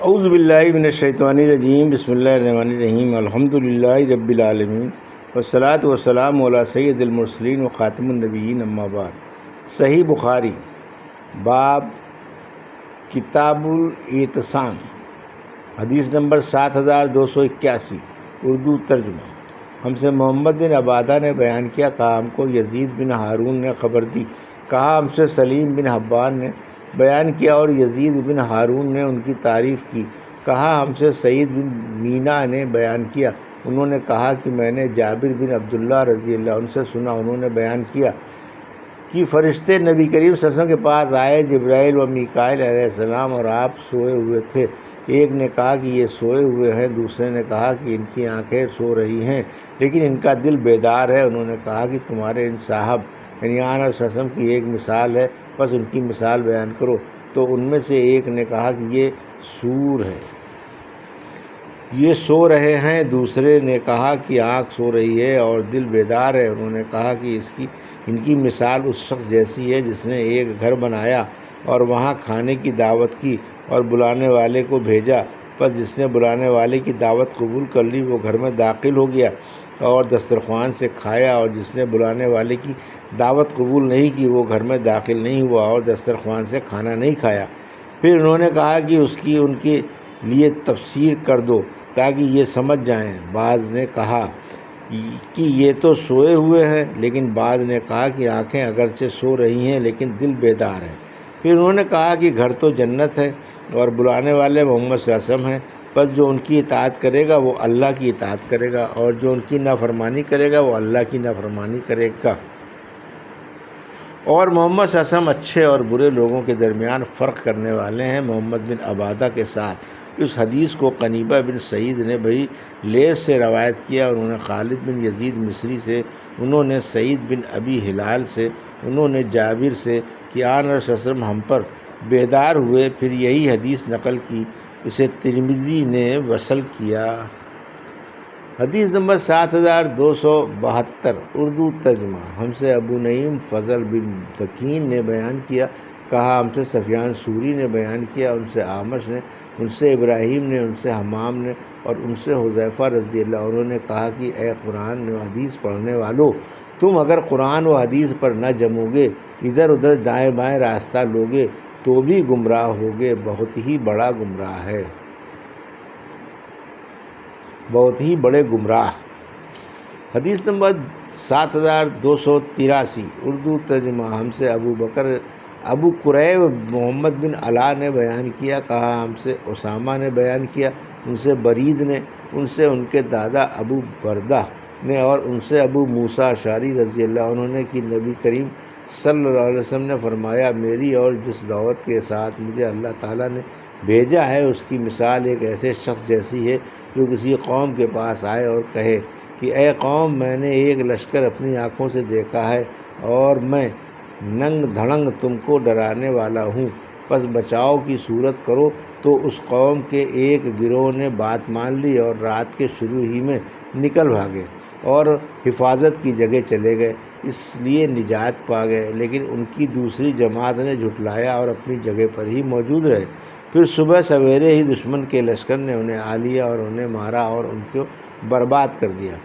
اعوذ باللہ من الشیطان الرجیم، بسم اللہ الرحمن الرحیم، الحمد للہ رب العالمین، والصلاۃ والسلام علی سید المرسلین و خاتم النبیین، اما بعد۔ صحیح بخاری، باب کتاب الاعتصام، حدیث نمبر 7281، اردو ترجمہ۔ ہم سے محمد بن عبادہ نے بیان کیا، کہا ہم کو یزید بن ہارون نے خبر دی، کہا ہم سے سلیم بن حبان نے بیان کیا اور یزید بن ہارون نے ان کی تعریف کی، کہا ہم سے سعید بن مینا نے بیان کیا، انہوں نے کہا کہ میں نے جابر بن عبداللہ رضی اللہ عنہ سے سنا، انہوں نے بیان کیا کہ فرشتے نبی کریم صلی اللہ علیہ وسلم کے پاس آئے، جبرائیل و میکائیل علیہ السلام، اور آپ سوئے ہوئے تھے۔ ایک نے کہا کہ یہ سوئے ہوئے ہیں، دوسرے نے کہا کہ ان کی آنکھیں سو رہی ہیں لیکن ان کا دل بیدار ہے۔ انہوں نے کہا کہ تمہارے ان صاحب یعنی آن صلی اللہ علیہ وسلم کی ایک مثال ہے، بس ان کی مثال بیان کرو۔ تو ان میں سے ایک نے کہا کہ یہ سور ہے، یہ سو رہے ہیں۔ دوسرے نے کہا کہ آنکھ سو رہی ہے اور دل بیدار ہے۔ انہوں نے کہا کہ ان کی مثال اس شخص جیسی ہے جس نے ایک گھر بنایا اور وہاں کھانے کی دعوت کی اور بلانے والے کو بھیجا، پس جس نے بلانے والے کی دعوت قبول کر لی وہ گھر میں داخل ہو گیا اور دسترخوان سے کھایا، اور جس نے بلانے والے کی دعوت قبول نہیں کی وہ گھر میں داخل نہیں ہوا اور دسترخوان سے کھانا نہیں کھایا۔ پھر انہوں نے کہا کہ ان کے لیے تفسیر کر دو تاکہ یہ سمجھ جائیں۔ بعض نے کہا کہ یہ تو سوئے ہوئے ہیں، لیکن بعض نے کہا کہ آنکھیں اگرچہ سو رہی ہیں لیکن دل بیدار ہے۔ پھر انہوں نے کہا کہ گھر تو جنت ہے اور بلانے والے محمد صلی اللہ علیہ وسلم ہیں، بس جو ان کی اطاعت کرے گا وہ اللہ کی اطاعت کرے گا، اور جو ان کی نافرمانی کرے گا وہ اللہ کی نافرمانی کرے گا۔ اور محمد صلی اللہ علیہ وسلم اچھے اور برے لوگوں کے درمیان فرق کرنے والے ہیں۔ محمد بن عبادہ کے ساتھ اس حدیث کو قنیبہ بن سعید نے بھئی لیث سے روایت کیا، انہوں نے خالد بن یزید مصری سے، انہوں نے سعید بن ابی ہلال سے، انہوں نے جابر سے کہ آن صلی اللہ علیہ وسلم ہم پر بیدار ہوئے، پھر یہی حدیث نقل کی، اسے ترمذی نے وصل کیا۔ حدیث نمبر 7272، اردو ترجمہ۔ ہم سے ابو نعیم فضل بن دکین نے بیان کیا، کہا ہم سے سفیان ثوری نے بیان کیا، ان سے اعمش نے، ان سے ابراہیم نے، ان سے حمام نے، اور ان سے حذیفہ رضی اللہ عنہ نے کہا کہ اے قرآن و حدیث پڑھنے والو، تم اگر قرآن و حدیث پر نہ جمو گے، ادھر ادھر دائیں بائیں راستہ لوگے تو بھی گمراہ ہوگے، بہت ہی بڑا گمراہ ہے، بہت ہی بڑے گمراہ۔ حدیث نمبر 7283، اردو ترجمہ۔ ہم سے ابو قریب محمد بن علا نے بیان کیا، کہا ہم سے اسامہ نے بیان کیا، ان سے برید نے، ان سے ان کے دادا ابو بردہ نے، اور ان سے ابو موسیٰ اشعری رضی اللہ عنہ نے کہ نبی کریم صلی اللہ علیہ وسلم نے فرمایا، میری اور جس دعوت کے ساتھ مجھے اللہ تعالیٰ نے بھیجا ہے اس کی مثال ایک ایسے شخص جیسی ہے جو کسی قوم کے پاس آئے اور کہے کہ اے قوم، میں نے ایک لشکر اپنی آنکھوں سے دیکھا ہے اور میں ننگ دھڑنگ تم کو ڈرانے والا ہوں، پس بچاؤ کی صورت کرو۔ تو اس قوم کے ایک گروہ نے بات مان لی اور رات کے شروع ہی میں نکل بھاگے اور حفاظت کی جگہ چلے گئے، اس لیے نجات پا گئے، لیکن ان کی دوسری جماعت نے جھٹلایا اور اپنی جگہ پر ہی موجود رہے۔ پھر صبح سویرے ہی دشمن کے لشکر نے انہیں آ لیا اور انہیں مارا اور ان کو برباد کر دیا۔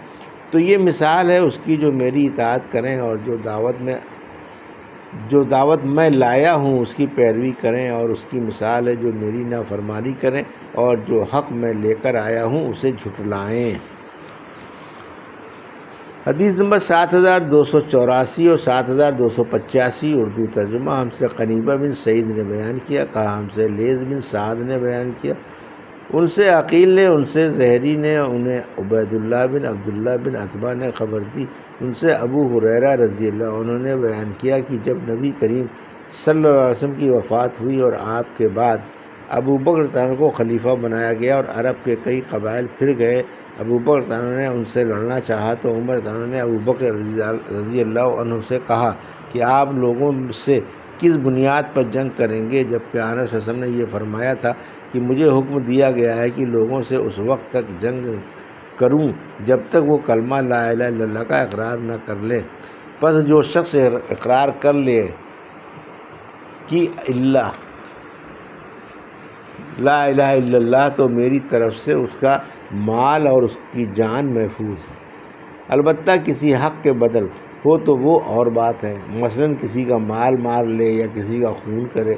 تو یہ مثال ہے اس کی جو میری اطاعت کریں اور جو دعوت میں لایا ہوں اس کی پیروی کریں، اور اس کی مثال ہے جو میری نافرمانی کریں اور جو حق میں لے کر آیا ہوں اسے جھٹلائیں۔ حدیث نمبر 7284 اور 7285، اردو ترجمہ۔ ہم سے قنیبہ بن سعید نے بیان کیا، کہا ہم سے لیث بن سعد نے بیان کیا، ان سے عقیل نے، ان سے زہری نے، انہیں عبید اللہ بن عبداللہ بن عتبہ نے خبر دی، ان سے ابو ہریرہ رضی اللہ عنہ نے بیان کیا کہ جب نبی کریم صلی اللہ علیہ وسلم کی وفات ہوئی اور آپ کے بعد ابو بکر رضی اللہ عنہ کو خلیفہ بنایا گیا اور عرب کے کئی قبائل پھر گئے، ابو بکر رضی اللہ عنہ نے ان سے لڑنا چاہا تو عمر رضی اللہ عنہ نے ابو بکر رضی اللہ عنہ سے کہا کہ آپ لوگوں سے کس بنیاد پر جنگ کریں گے، جبکہ آن صلی اللہ علیہ وسلم نے یہ فرمایا تھا کہ مجھے حکم دیا گیا ہے کہ لوگوں سے اس وقت تک جنگ کروں جب تک وہ کلمہ لا الہ الا اللہ کا اقرار نہ کر لے، پس جو شخص اقرار کر لے کہ اللہ لا الہ الا اللہ تو میری طرف سے اس کا مال اور اس کی جان محفوظ ہے۔ البتہ کسی حق کے بدل ہو تو وہ اور بات ہے، مثلاً کسی کا مال مار لے یا کسی کا خون کرے،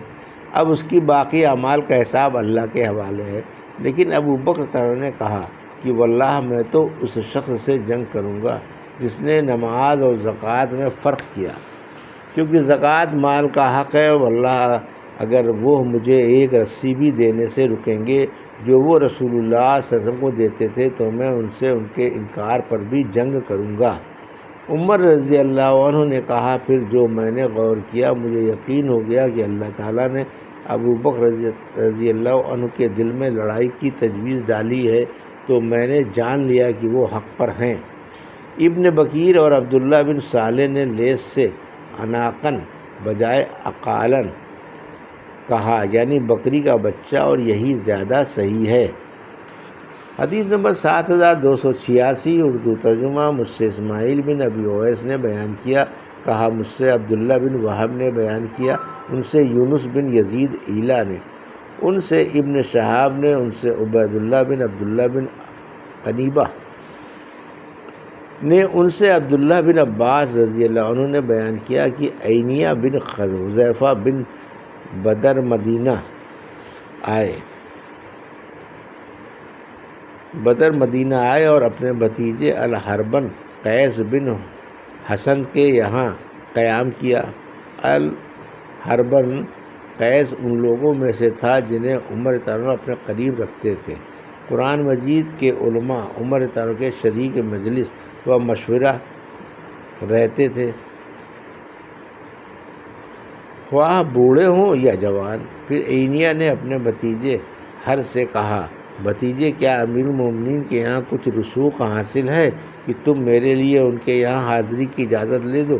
اب اس کی باقی اعمال کا حساب اللہ کے حوالے ہے۔ لیکن ابو بکر رضی اللہ عنہ نے کہا کہ واللہ میں تو اس شخص سے جنگ کروں گا جس نے نماز اور زکوٰۃ میں فرق کیا، کیونکہ زکوٰۃ مال کا حق ہے، واللہ اگر وہ مجھے ایک رسی بھی دینے سے رکیں گے جو وہ رسول اللہ صلی اللہ علیہ وسلم کو دیتے تھے تو میں ان سے ان کے انکار پر بھی جنگ کروں گا۔ عمر رضی اللہ عنہ نے کہا پھر جو میں نے غور کیا مجھے یقین ہو گیا کہ اللہ تعالیٰ نے ابو بکر رضی اللہ عنہ کے دل میں لڑائی کی تجویز ڈالی ہے تو میں نے جان لیا کہ وہ حق پر ہیں۔ ابن بکیر اور عبداللہ بن صالح نے لیس سے عناقن بجائے اقالن کہا، یعنی بکری کا بچہ، اور یہی زیادہ صحیح ہے۔ حدیث نمبر 7286 اردو ترجمہ۔ مجھ سے اسماعیل بن ابی اویس نے بیان کیا، کہا مجھ سے عبداللہ بن وہب نے بیان کیا، ان سے یونس بن یزید ایلا نے، ان سے ابن شہاب نے، ان سے عبیداللہ بن عبداللہ بن قنیبہ نے، ان سے عبداللہ بن عباس رضی اللہ عنہ نے بیان کیا کہ عینیہ بن حذیفہ بن بدر مدینہ آئے اور اپنے بھتیجے الحربن قیس بن حسن کے یہاں قیام کیا۔ الحربن قیس ان لوگوں میں سے تھا جنہیں عمر رضی اللہ عنہ اپنے قریب رکھتے تھے۔ قرآن مجید کے علماء عمر رضی اللہ عنہ کے شریک مجلس و مشورہ رہتے تھے، خواہ بوڑھے ہوں یا جوان۔ پھر عینیہ نے اپنے بھتیجے ہر سے کہا، بھتیجے کیا امیر المومنین کے یہاں کچھ رسوخ حاصل ہے کہ تم میرے لیے ان کے یہاں حاضری کی اجازت لے دو؟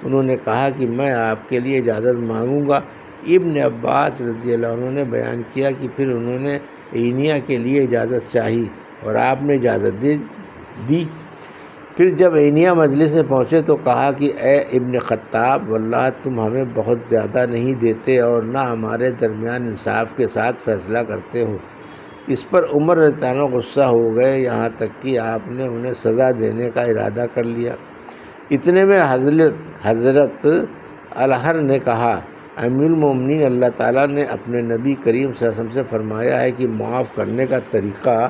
انہوں نے کہا کہ میں آپ کے لیے اجازت مانگوں گا۔ ابن عباس رضی اللہ عنہ نے بیان کیا کہ پھر انہوں نے عینیہ کے لیے اجازت چاہی اور آپ نے اجازت دی۔ پھر جب عینیہ مجلس میں پہنچے تو کہا کہ اے ابن خطاب، واللہ تم ہمیں بہت زیادہ نہیں دیتے اور نہ ہمارے درمیان انصاف کے ساتھ فیصلہ کرتے ہو۔ اس پر عمر رضی اللہ عنہ غصہ ہو گئے، یہاں تک کہ آپ نے انہیں سزا دینے کا ارادہ کر لیا۔ اتنے میں حضرت الحر نے کہا، امیر المومنین، اللہ تعالیٰ نے اپنے نبی کریم صلی اللہ علیہ وسلم سے فرمایا ہے کہ معاف کرنے کا طریقہ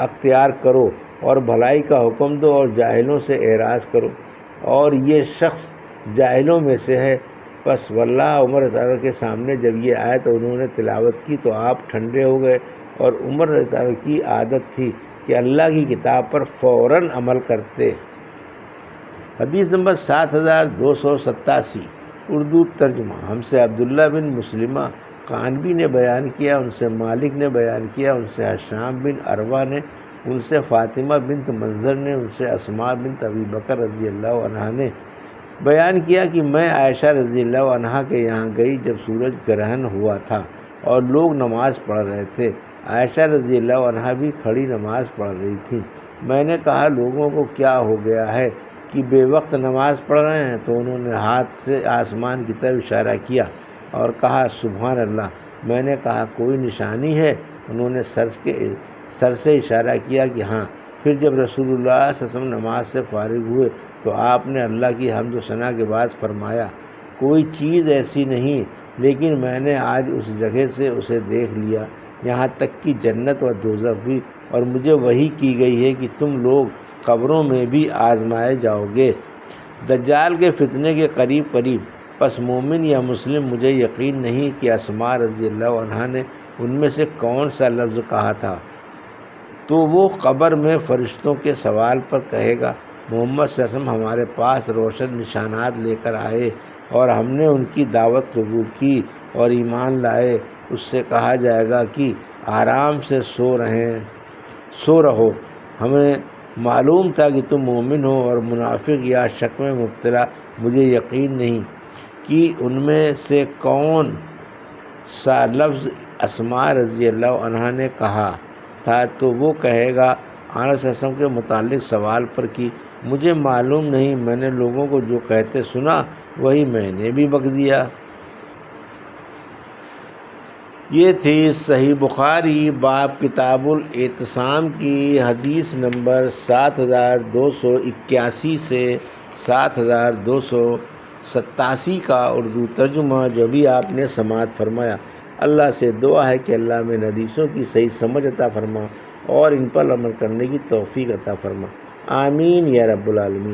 اختیار کرو اور بھلائی کا حکم دو اور جاہلوں سے اعراض کرو، اور یہ شخص جاہلوں میں سے ہے۔ پس واللہ عمر رضی اللہ عنہ کے سامنے جب یہ آئے تو انہوں نے تلاوت کی تو آپ ٹھنڈے ہو گئے، اور عمر رضی اللہ عنہ کی عادت تھی کہ اللہ کی کتاب پر فوراً عمل کرتے۔ حدیث نمبر 7287 اردو ترجمہ۔ ہم سے عبداللہ بن مسلمہ قانبی نے بیان کیا، ان سے مالک نے بیان کیا، ان سے حشام بن عروہ نے، ان سے فاطمہ بنت منظر نے، ان سے اسماء بنت ابی بکر رضی اللہ عنہا نے بیان کیا کہ میں عائشہ رضی اللہ عنہا کے یہاں گئی جب سورج گرہن ہوا تھا اور لوگ نماز پڑھ رہے تھے۔ عائشہ رضی اللہ عنہا بھی کھڑی نماز پڑھ رہی تھیں۔ میں نے کہا لوگوں کو کیا ہو گیا ہے کہ بے وقت نماز پڑھ رہے ہیں؟ تو انہوں نے ہاتھ سے آسمان کی طرف اشارہ کیا اور کہا سبحان اللہ۔ میں نے کہا کوئی نشانی ہے؟ انہوں نے سر سے اشارہ کیا کہ ہاں۔ پھر جب رسول اللہ صلی اللہ علیہ وسلم نماز سے فارغ ہوئے تو آپ نے اللہ کی حمد و ثنا کے بعد فرمایا، کوئی چیز ایسی نہیں لیکن میں نے آج اس جگہ سے اسے دیکھ لیا، یہاں تک کہ جنت و دوزخ بھی، اور مجھے وحی کی گئی ہے کہ تم لوگ قبروں میں بھی آزمائے جاؤ گے۔ دجال کے فتنے کے قریب پس مومن یا مسلم مجھے یقین نہیں کہ اسماء رضی اللہ عنہا نے ان میں سے کون سا لفظ کہا تھا، تو وہ قبر میں فرشتوں کے سوال پر کہے گا محمد صلی اللہ علیہ وسلم ہمارے پاس روشن نشانات لے کر آئے اور ہم نے ان کی دعوت قبول کی اور ایمان لائے۔ اس سے کہا جائے گا کہ آرام سے سو رہو، ہمیں معلوم تھا کہ تم مومن ہو، اور منافق یا شک میں مبتلا مجھے یقین نہیں کہ ان میں سے کون سا لفظ اسماء رضی اللہ عنہا نے کہا تھا، تو وہ کہے گا آنس صلی اللہ علیہ وسلم کے متعلق سوال پر کہ مجھے معلوم نہیں، میں نے لوگوں کو جو کہتے سنا وہی میں نے بھی بک دیا۔ یہ تھی صحیح بخاری باب کتاب الاعتصام کی حدیث نمبر 7281 سے 7287 کا اردو ترجمہ جو بھی آپ نے سماعت فرمایا۔ اللہ سے دعا ہے کہ اللہ میں ان حدیثوں کی صحیح سمجھ عطا فرما اور ان پر عمل کرنے کی توفیق عطا فرما، آمین یا رب العالمین۔